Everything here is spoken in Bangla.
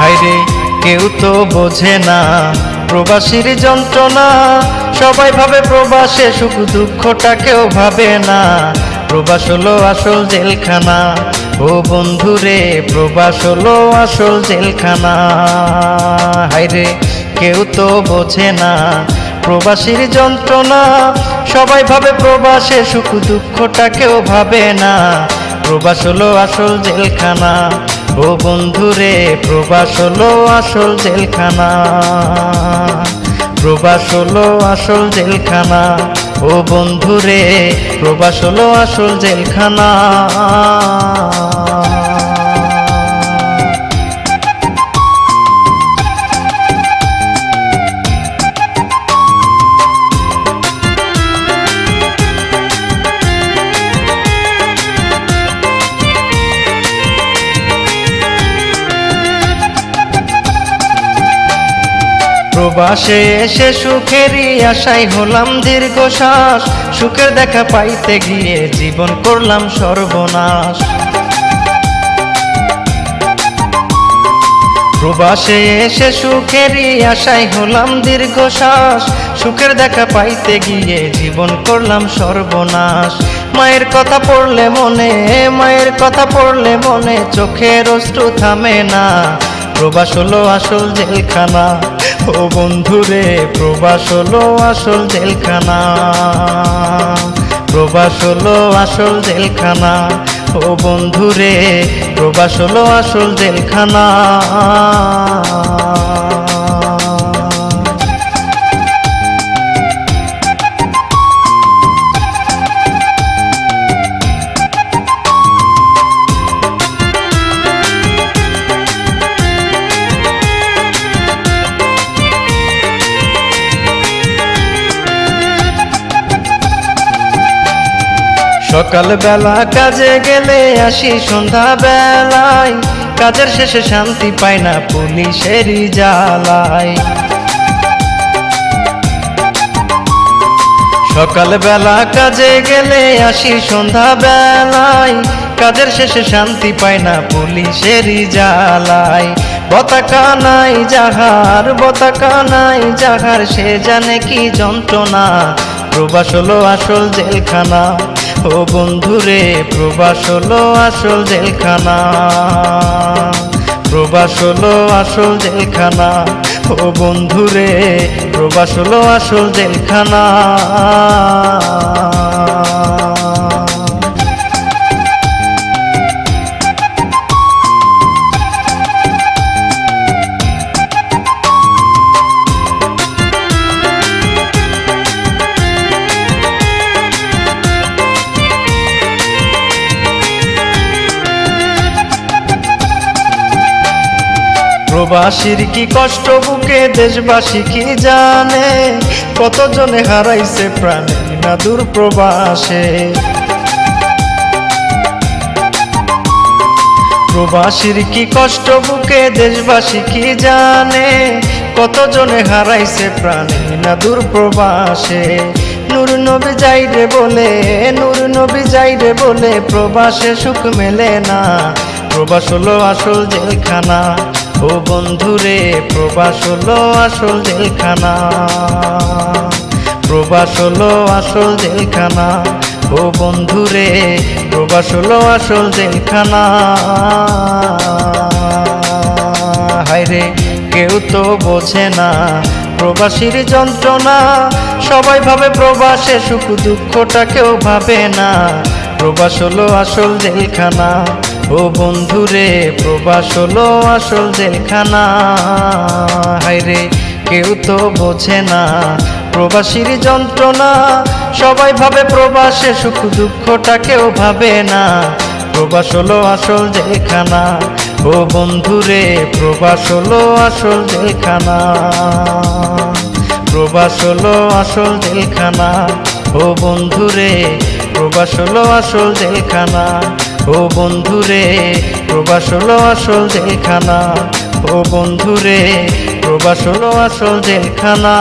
হায়রে কেউ তো বোঝে না প্রবাসীর যন্ত্রণা, সবাই ভাবে প্রবাসে সুখ দুঃখটা কেউ ভাবে না। প্রবাস হলো আসল জেলখানা, ও বন্ধুরে প্রবাস হলো আসল জেলখানা। হায়রে কেউ তো বোঝে না প্রবাসীর যন্ত্রণা, সবাই ভাবে প্রবাসে সুখ দুঃখটা কেউ ভাবে না। প্রবাস হলো আসল জেলখানা, ও বন্ধুরে প্রবাস হলো আসল জেলখানা। প্রবাস হলো আসল জেলখানা, ও বন্ধুরে প্রবাস হলো আসল জেলখানা। প্রবাসে এসে সুখেরই আশায় হলাম দীর্ঘশ্বাস, সুখের দেখা পাইতে গিয়ে জীবন করলাম সর্বনাশ। প্রবাসে এসে সুখেরই আশায় হলাম দীর্ঘশ্বাস, সুখের দেখা পাইতে গিয়ে জীবন করলাম সর্বনাশ। মায়ের কথা পড়লে মনে, মায়ের কথা পড়লে মনে চোখের অশ্রু থামে না। প্রবাস হলো আসল জেলখানা, ও বন্ধুরে প্রবাস হলো আসল জেলখানা। প্রবাস হলো আসল জেলখানা, ও বন্ধুরে প্রবাস হলো আসল জেলখানা। সকাল বেলা কাজে গেলে আসি সন্ধ্যা বেলায়, কাজের শেষে শান্তি পাই না পুলিশেরই জ্বালায়। সকাল বেলা কাজে গেলে আসি সন্ধ্যা বেলায়, কাজের শেষে শান্তি পাই না পুলিশেরই জ্বালায়। পতাকা নাই যাহার, পতাকা নাই যাহার, সে জানে কি যন্ত্রণা। প্রবাস হলো আসল জেলখানা, ও বন্ধুরে প্রবাস হলো আসল জেলখানা। প্রবাস হলো আসল জেলখানা, ও বন্ধুরে প্রবাস হলো আসল জেলখানা। প্রবাসীর কি কষ্ট বুকে দেশবাসী কি জানে, কতজনে হারাইছে প্রাণ না দূর প্রবাসে। প্রবাসীর কি কষ্ট বুকে দেশবাসী কি জানে, কতজনে হারাইছে প্রাণ না দূর প্রবাসে। নূর নবী যাইরে বলে, নূর নবী যাইরে বলে প্রবাসে সুখ মেলে না। প্রবাস হলো আসল জেলখানা, ও বন্ধুরে প্রবাস হলো আসল জেলখানা। প্রবাস হলো আসল জেলখানা, ও বন্ধুরে প্রবাস হলো আসল জেলখানা। হায়রে কেউ তো বোঝে না প্রবাসীর যন্ত্রণা, সবাই ভাবে প্রবাসে সুখ দুঃখটা কেউ ভাবে না। প্রবাস হলো আসল জেলখানা, ও বন্ধুরে প্রবাস হলো আসল জেলখানা। হায়রে কেউ তো বোঝে না প্রবাসীর যন্ত্রণা, সবাই ভাবে প্রবাসে সুখ দুঃখটা কেউ ভাবে না। প্রবাস হলো আসল জেলখানা, ও বন্ধুরে প্রবাস হলো আসল জেলখানা। প্রবাস হলো আসল জেলখানা, ও বন্ধুরে প্রবাস হলো আসল জেলখানা। ও বন্ধুরে প্রবাস হলো আসল জেলখানা। ও বন্ধুরে প্রবাস হলো আসল জেলখানা।